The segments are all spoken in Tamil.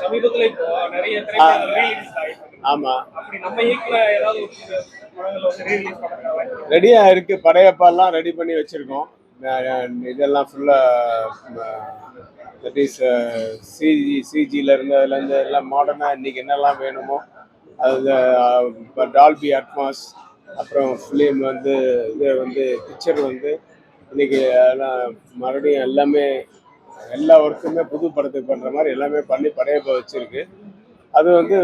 சமீபத்துல இப்போ நிறைய திரைப்படங்கள் ரீலீஸ் ஆயிருக்கு. ஆமா, அப்படி நம்ம இயக்குல ஏதாவது ஒரு படங்கள் வந்து ரீலீஸ் பண்றாங்க. ரெடியா இருக்கு. படையப்பாலாம் ரெடி பண்ணி வச்சிருக்கோம். இதெல்லாம் ஃபுல்லா தட் இஸ் சிஜில இருந்து அதுல இருந்து எல்லாம் மாடர்னா இன்னைக்கு என்னெல்லாம் வேணுமோ அது டால்பி அட்மாஸ், அப்புறம் ஃபிலிம் வந்து இது வந்து பிக்சர் வந்து இன்னைக்கு எல்லாம் மறுபடியும் எல்லாமே எல்லா ஒர்க்குமே புது படத்துக்கு பண்ணுற மாதிரி எல்லாமே பண்ணி படையப்ப வச்சிருக்கு. அது வந்து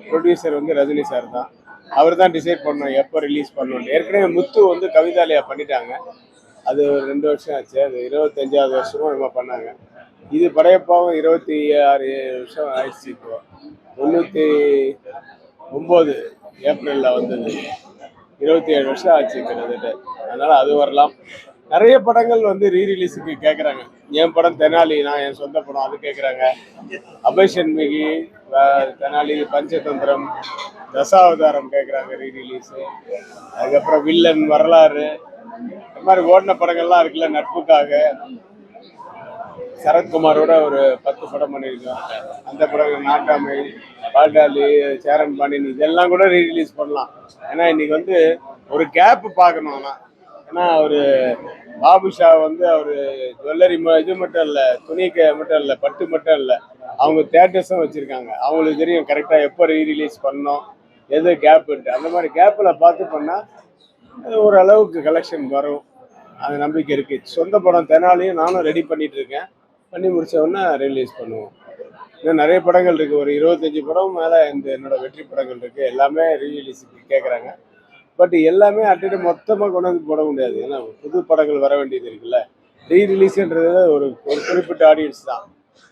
ப்ரொடியூசர் வந்து ரஜினி சார் தான். அவர் தான் டிசைட் பண்ணோம் எப்போ ரிலீஸ் பண்ணணும். ஏற்கனவே முத்து வந்து கவிதாலயா பண்ணிட்டாங்க. அது ஒரு 2 வருஷம் ஆச்சு. அது 25வது வருஷமும் என்னமோ பண்ணாங்க. இது படையப்பாவும் 26 வருஷம் ஆயிடுச்சு. இப்போ 99 ஏப்ரல்ல வந்தது. 27 வருஷம் ஆச்சு கிட்டத்தட்ட. அதனால அது வரலாம். நிறைய படங்கள் வந்து ரீரிலீஸுக்கு கேட்குறாங்க. என் படம் தெனாலி, நான் என் சொந்த படம் அது கேட்குறாங்க. அபய்ஷன்மிகி, தெனாலி, பஞ்சதந்திரம், தசாவதாரம் கேட்குறாங்க ரீரிலீஸு. அதுக்கப்புறம் வில்லன், வரலாறு, இந்த மாதிரி ஓடின படங்கள்லாம் இருக்குல்ல. நட்புக்காக சரத்குமாரோட ஒரு 10 படம் பண்ணியிருக்கோம். அந்த படம் நாட்டாமை, பால்டாலி, சேரன் பாண்டியன் இதெல்லாம் கூட ரீரிலீஸ் பண்ணலாம். ஏன்னா இன்னைக்கு வந்து ஒரு கேப் பார்க்கணும். ஆனால் ஏன்னா ஒரு பாபுஷா வந்து அவர் ஜுவல்லரி இது மட்டும் இல்லை, துணிக்கு மட்டும் இல்லை, பட்டு மட்டும் இல்லை, அவங்க தேட்டர்ஸும் வச்சுருக்காங்க. அவங்களுக்கு தெரியும் கரெக்டாக எப்போ ரீரிலீஸ் பண்ணோம், எது கேப்புன்ட்டு. அந்த மாதிரி கேப்பில் பார்த்து பண்ணால் ஓரளவுக்கு கலெக்ஷன் வரும். அது நம்பிக்கை இருக்குது. சொந்த படம் தெனாலியும் நானும் ரெடி பண்ணிட்டு இருக்கேன். பண்ணி முடிச்ச உடனே ரிலீஸ் பண்ணுவோம். இன்னும் நிறைய படங்கள் இருக்குது. ஒரு 25 படம் மேலே இந்த என்னோட வெற்றி படங்கள் இருக்குது. எல்லாமே ரீரிலீஸுக்கு கேட்குறாங்க. பட் எல்லாமே அட்டிட்டு மொத்தமாக கொண்டு வந்து போட முடியாது. ஏன்னா புது படங்கள் வர வேண்டியது இருக்குல்ல. ரீரிலீஸுன்றது ஒரு குறிப்பிட்ட ஆடியன்ஸ் தான்.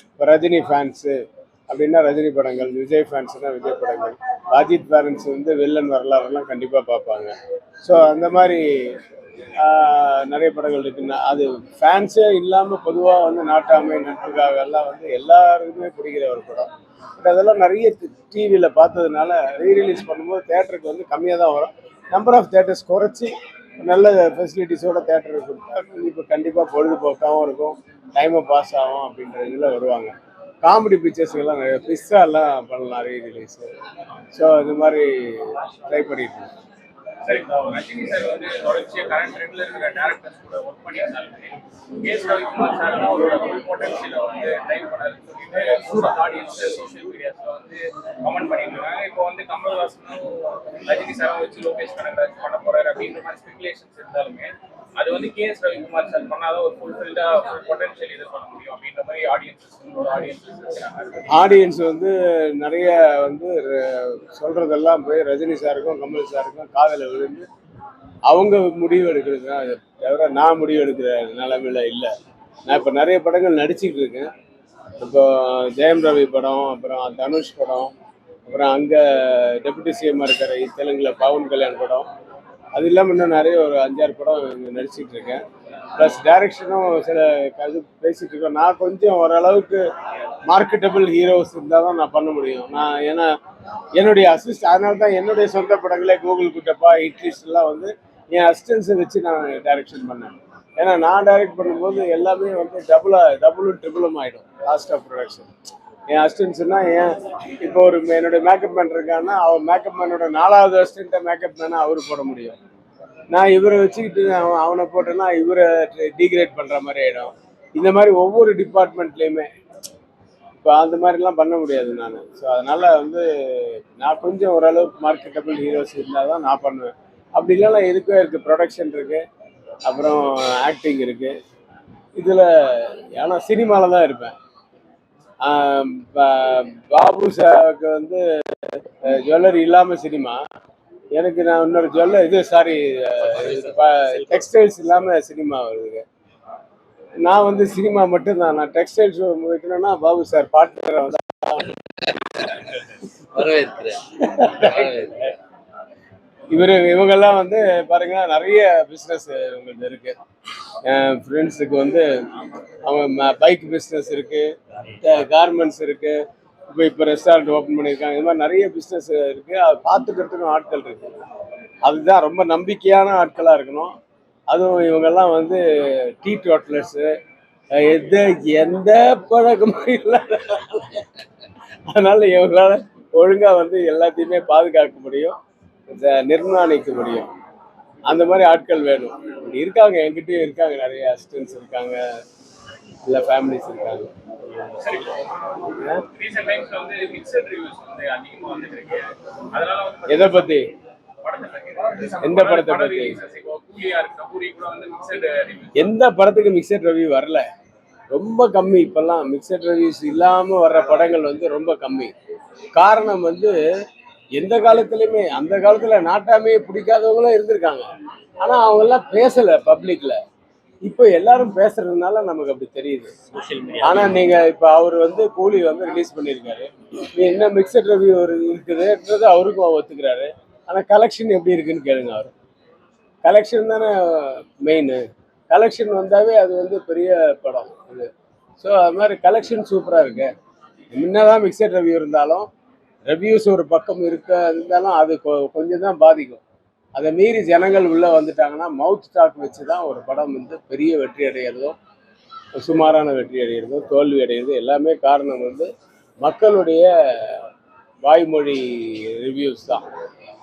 இப்போ ரஜினி ஃபேன்ஸு அப்படின்னா ரஜினி படங்கள், விஜய் ஃபேன்ஸ்னால் விஜய் படங்கள், அஜித் ஃபேன்ஸ் வந்து வில்லன் வரலாறுலாம் கண்டிப்பாக பார்ப்பாங்க. ஸோ அந்த மாதிரி நிறைய படங்கள் இருக்குன்னா அது ஃபேன்ஸே இல்லாமல் பொதுவாக வந்து நாட்டாமை, நட்புக்காக எல்லாம் வந்து எல்லாருக்குமே பிடிக்கிற ஒரு படம். பட் அதெல்லாம் நிறைய டிவியில் பார்த்ததுனால ரீரிலீஸ் பண்ணும்போது தேட்டருக்கு வந்து கம்மியாக தான் வரும். நம்பர் ஆஃப் தேட்டர்ஸ் குறைச்சி நல்ல ஃபெசிலிட்டிஸோட தேட்டருக்கு கொடுத்தா இப்போ கண்டிப்பாக பொழுதுபோக்காகவும் இருக்கும், டைமை பாஸ் ஆகும் அப்படின்ற இதில் வருவாங்க. காமெடி பிக்சர்ஸுக்கெல்லாம் நிறைய பிஸ்ஸாலாம் பண்ணலாம் ரீரிலீஸு. ஸோ இது மாதிரி ட்ரை பண்ணிட்டு இருக்கோம். சரி, ரஜினி சார் வந்து தொடர்ச்சியாக கரண்ட் ட்ரெண்ட்ல இருக்கிற டேரக்டர்ஸ் கூட ஒர்க் பண்ணியிருந்தாலுமே கேஸ் ரவிக்குமார் சார் அவரோட ஃபுல் பொட்டன்ஷியலை வந்து ட்ரைவ் பண்ணாருன்னு சொல்லிட்டு ஆடியன்ஸ் சோஷியல் மீடியாஸ்ல வந்து கமெண்ட் பண்ணிட்டு இருக்காங்க. இப்போ வந்து கமல்ஹாசனும் ரஜினி சாரும் வச்சு லோகேஷ் கனகராஜ் பண்ண போறாரு அப்படின்ற மாதிரி ஸ்பெகுலேஷன்ஸ் இருந்தாலுமே அது வந்து கேஎஸ் ரவிக்குமார் சார் பண்ணாதான் ஒரு ஃபுல்ஃபில்டா ஃபுல் பொட்டன்ஷியல் இது பண்ண முடியும் அப்படின்ற மாதிரி ஆடியன்ஸ் வந்து நிறைய வந்து சொல்றதெல்லாம் போய் ரஜினி சாருக்கும் கமல் சாருக்கும் காதல விழுந்து அவங்க முடிவு எடுக்கிறது தான். அதை தவிர நான் முடிவு எடுக்கிற நிலைமையில இல்லை. நான் இப்போ நிறைய படங்கள் நடிச்சுட்டு இருக்கேன். இப்போ ஜெயம் ரவி படம், அப்புறம் தனுஷ் படம், அப்புறம் அங்கே டெபுட்டி சிஎம்மாக இருக்கிற தெலுங்குல பவன் கல்யாண் படம், அது இல்லாமல் இன்னும் நிறைய ஒரு 5-6 படம் நடிச்சிட்டு இருக்கேன். ப்ளஸ் டைரக்ஷனும் சில இது பேசிட்டு இருக்கோம். நான் கொஞ்சம் ஓரளவுக்கு மார்க்கெட்டபிள் ஹீரோஸ் இருந்தால் தான் நான் பண்ண முடியும். நான் ஏன்னா என்னுடைய அதனால தான் என்னுடைய சொந்த படங்களே கூகுள் குட்டப்பா, ஹிட்லிஸ்ட்லாம் வந்து என் அசிஸ்டன்ஸை வச்சு நான் டைரக்ஷன் பண்ணேன். ஏன்னா நான் டைரக்ட் பண்ணும்போது எல்லாமே வந்து டபுளும் ட்ரிபிளும் ஆகிடும் காஸ்ட் ஆஃப் ப்ரொடக்ஷன். என் அசிஸ்டன்ஸ்னா இப்போ ஒரு என்னுடைய மேக்கப் மேன் இருக்கான்னா அவர் மேக்கப் மேனோட 4வது அசிஸ்டண்ட்டை மேக்கப் மேனை அவர் போட முடியும். நான் இவரை வச்சுக்கிட்டு அவனை போட்டேன்னா இவரை டீக்ரேட் பண்ணுற மாதிரி ஆகிடும். இந்த மாதிரி ஒவ்வொரு டிபார்ட்மெண்ட்லேயுமே இப்போ அந்த மாதிரிலாம் பண்ண முடியாது நான். ஸோ அதனால் வந்து நான் கொஞ்சம் ஓரளவுக்கு மார்க்கெட்டபிள் ஹீரோஸ் இருந்தால் தான் நான் பண்ணுவேன். அப்படி இல்லைன்னா எதுக்கும் இருக்குது, ப்ரொடக்ஷன் இருக்குது, அப்புறம் ஆக்டிங் இருக்குது. இதில் ஏன்னா சினிமாவில் தான் இருப்பேன். பாபு சாருக்கு வந்து ஜுவல்லரி இல்லாமல் சினிமா, எனக்கு நான் இன்னொரு டெக்ஸ்டைல்ஸ் இல்லாமல் சினிமா வருது. நான் வந்து சினிமா மட்டும்தான். நான் டெக்ஸ்டைல்ஸ் வைக்கணும்னா பாபு சார் பார்ட்னரை வந்து இவங்கெல்லாம் வந்து பாருங்கன்னா நிறைய பிஸ்னஸ் இவங்களுக்கு இருக்கு. என் ஃப்ரெண்ட்ஸுக்கு வந்து அவங்க பைக் பிஸ்னஸ் இருக்கு, கார்மெண்ட்ஸ் இருக்கு, இப்போ ரெஸ்டாரண்ட் ஓப்பன் பண்ணியிருக்காங்க. இது மாதிரி நிறைய பிஸ்னஸ் இருக்கு. அதை பார்த்துக்கிறதுக்கும் ஆட்கள் இருக்கு. அதுதான் ரொம்ப நம்பிக்கையான ஆட்களாக இருக்கணும். அதுவும் இவங்கெல்லாம் வந்து டீ டோட்டலர்ஸு, எந்த பழக்கமும் இல்லை. அதனால இவங்களால ஒழுங்கா வந்து எல்லாத்தையுமே பாதுகாக்க முடியும், நிர்மாணிக்க முடியும். அந்த மாதிரி ஆட்கள் வேணும். இப்படி இருக்காங்க, என்கிட்டயும் இருக்காங்க, நிறைய அசிஸ்டன்ஸ் இருக்காங்க, இல்ல ஃபேமிலிஸ் இருக்காங்க. சரி ரீசெண்ட் டைம்ஸ்ல வந்து மிக்சட் ரிவ்யூஸ் வந்து அதிகமா வந்துட்டு இருக்கு. அதனால வந்து எதை பத்தி? படத்தை பத்தி எந்த படத்தை பத்தி? releases இப்போ கூலியா இருக்கு கூலி கூட வந்து மிக்சட் ரிவ்யூ எந்த படத்துக்கு மிக்சட் ரிவ்யூ வரல? ரொம்ப கம்மி. இப்பெல்லாம் மிக்சட் ரிவ்யூஸ் இல்லாம வர்ற படங்கள் வந்து ரொம்ப கம்மி. காரணம் வந்து எந்த காலத்துலயுமே, அந்த காலத்துல நாட்டாமையே பிடிக்காதவங்களும் இருந்திருக்காங்க. ஆனா அவங்க எல்லாம் பேசல பப்ளிக்ல. இப்போ எல்லாரும் பேசுறதுனால நமக்கு அப்படி தெரியுது. ஆனா நீங்க இப்ப அவர் வந்து கூலி வந்து ரிலீஸ் பண்ணியிருக்காரு, நீ என்ன மிக்சட் ரிவ்யூ இருக்குதுன்றது அவருக்கும் ஒத்துக்கிறாரு. ஆனா கலெக்ஷன் எப்படி இருக்குன்னு கேளுங்க. அவர் கலெக்ஷன் தானே மெயின். கலெக்ஷன் வந்தாவே அது வந்து பெரிய படம் அது. ஸோ அது மாதிரி கலெக்ஷன் சூப்பராக இருக்கு. முன்னதான் மிக்சட் ரிவ்யூ இருந்தாலும், ரிவ்யூஸ் ஒரு பக்கம் இருந்தாலும் அது கொஞ்சம் தான் பாதிக்கும். அதை மீறி ஜனங்கள் உள்ளே வந்துட்டாங்கன்னா மவுத் ஸ்டாக் வச்சு தான் ஒரு படம் வந்து பெரிய வெற்றி அடைகிறதும், சுமாரான வெற்றி அடைகிறதும், தோல்வி அடைகிறதும் எல்லாமே காரணம் வந்து மக்களுடைய வாய்மொழி ரிவ்யூஸ் தான்.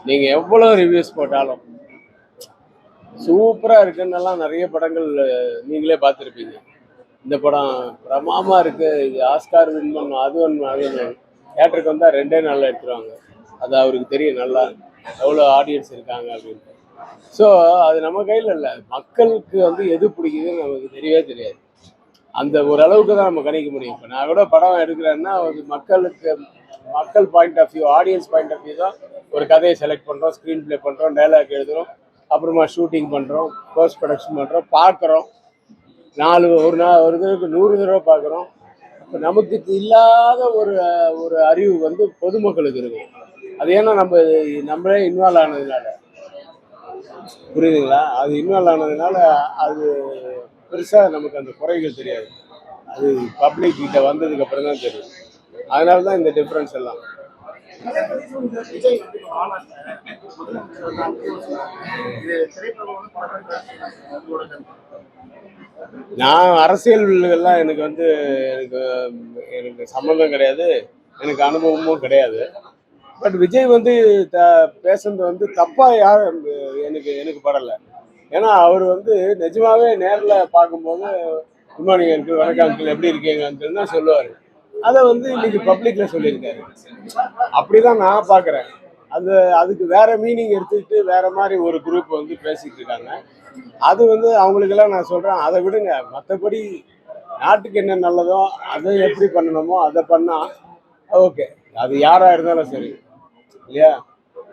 நீங்கள் எவ்வளோ ரிவ்யூஸ் போட்டாலும் சூப்பராக இருக்குன்னெல்லாம் நிறைய படங்கள் நீங்களே பார்த்துருப்பீங்க. இந்த படம் பிரமாமா இருக்கு, இது ஆஸ்கார் வின் பண்ணும், அது ஒன்று அது ஒன்று. தேட்டருக்கு வந்தால் 2 நாளில் எடுத்துருவாங்க. அது அவருக்கு தெரியும் நல்லா எவ்வளோ ஆடியன்ஸ் இருக்காங்க அப்படின்ட்டு. ஸோ அது நம்ம கையில் இல்லை. மக்களுக்கு வந்து எது பிடிக்குதுன்னு நமக்கு தெரியவே தெரியாது. அந்த ஓரளவுக்கு தான் நம்ம கணிக்க முடியும். இப்போ நான் கூட படம் எடுக்கிறேன்னா அது மக்கள் point of view, audience point of view தான் ஒரு கதையை செலக்ட் பண்ணுறோம், ஸ்க்ரீன் ப்ளே பண்ணுறோம், டைலாக் எழுதுகிறோம், அப்புறமா ஷூட்டிங் பண்ணுறோம், போஸ்ட் ப்ரொடக்ஷன் பண்ணுறோம், பார்க்குறோம். ஒரு தடவைக்கு 100 தடவை பார்க்குறோம். இப்போ நமக்கு இல்லாத ஒரு அறிவு வந்து பொதுமக்களுக்கு இருக்கும். அது ஏன்னா நம்மளே இன்வால்வ் ஆனதுனால, புரியுதுங்களா? அது இன்வால்வ் ஆனதுனால அது பெருசாக நமக்கு அந்த குறைகள் தெரியாது. அது பப்ளிக் கிட்ட வந்ததுக்கு அப்புறம் தான் தெரியும். அதனால தான் இந்த டிஃப்ரென்ஸ் எல்லாம். நான் அரசியல்லாம் எனக்கு வந்து எனக்கு எனக்கு சம்மந்தம் கிடையாது, எனக்கு அனுபவமும் கிடையாது. பட் விஜய் வந்து பேசுறது வந்து தப்பா யாரும் எனக்கு படலை. ஏன்னா அவர் வந்து நிஜமாவே நேரில் பார்க்கும்போது குட் மார்னிங் அங்கிள், வணக்கம் அங்கிள், எப்படி இருக்கீங்க அங்கிள் தான் சொல்லுவார். அதை வந்து இன்னைக்கு பப்ளிக்ல சொல்லியிருக்காரு. அப்படிதான் நான் பார்க்குறேன். அதுக்கு வேற மீனிங் எடுத்துக்கிட்டு வேற மாதிரி ஒரு குரூப் வந்து பேசிட்டு இருக்காங்க. அது வந்து அவங்களுக்கெல்லாம் நான் சொல்றேன், அதை விடுங்க. மற்றபடி நாட்டுக்கு என்ன நல்லதோ அதை எப்படி பண்ணணுமோ அதை பண்ணா ஓகே. அது யாரா இருந்தாலும் சரி, இல்லையா?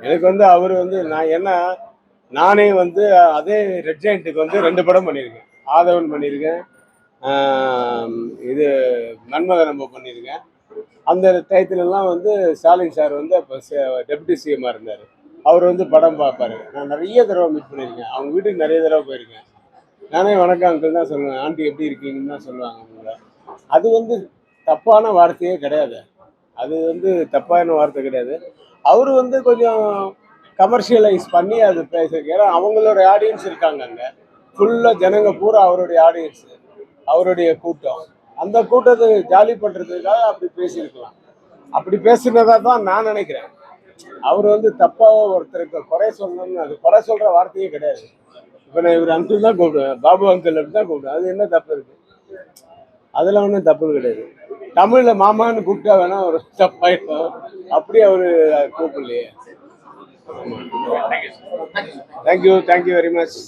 எனக்கு வந்து அவர் வந்து நானே வந்து அதே ரெட் ஜெயண்ட்டுக்கு வந்து 2 படம் பண்ணியிருக்கேன். ஆதவன் பண்ணியிருக்கேன், இது மன்மத நம்ம பண்ணியிருக்கேன். அந்த டயத்துலலாம் வந்து ஸ்டாலின் சார் வந்து அப்போ டெப்யூட்டி சிஎம்மாக இருந்தார். அவர் வந்து படம் பார்ப்பாரு. நான் நிறைய தடவை மீட் பண்ணியிருக்கேன், அவங்க வீட்டுக்கு நிறைய தடவை போயிருக்கேன். நானே வணக்கம் அங்கிள் தான் சொல்லுவேன், ஆண்டி எப்படி இருக்கீங்கன்னு தான் சொல்லுவாங்க அவங்க. அது வந்து தப்பான வார்த்தையே கிடையாது. அது வந்து தப்பான வார்த்தை கிடையாது. அவர் வந்து கொஞ்சம் கமர்ஷியலைஸ் பண்ணி அது பேசுறதுக்கு, ஏன்னா அவங்களோட ஆடியன்ஸ் இருக்காங்க அங்கே. ஃபுல்லாக ஜனங்க பூரா அவருடைய ஆடியன்ஸ், அவருடைய கூட்டம். அந்த கூட்டத்தை ஜாலி பண்ணுறதுக்காக அப்படி பேசியிருக்கலாம். அப்படி பேசுனதா தான் நான் நினைக்கிறேன். அவர் வந்து தப்பாக ஒருத்தருக்கு குறை சொல்லணும்னு, அது குறை சொல்கிற வார்த்தையே கிடையாது. இப்போ நான் இவர் அங்கிள் தான் கூப்பிடுவேன், பாபு அங்கிள் அப்படி தான் கூப்பிடுவேன். அது என்ன தப்பு இருக்கு? அதில் ஒன்றும் தப்பு கிடையாது. தமிழில் மாமான்னு கூப்பிட்டா வேணா ஒரு தப்பாயிடும், அப்படி அவர் கூப்பிடலையே. Thank you very much.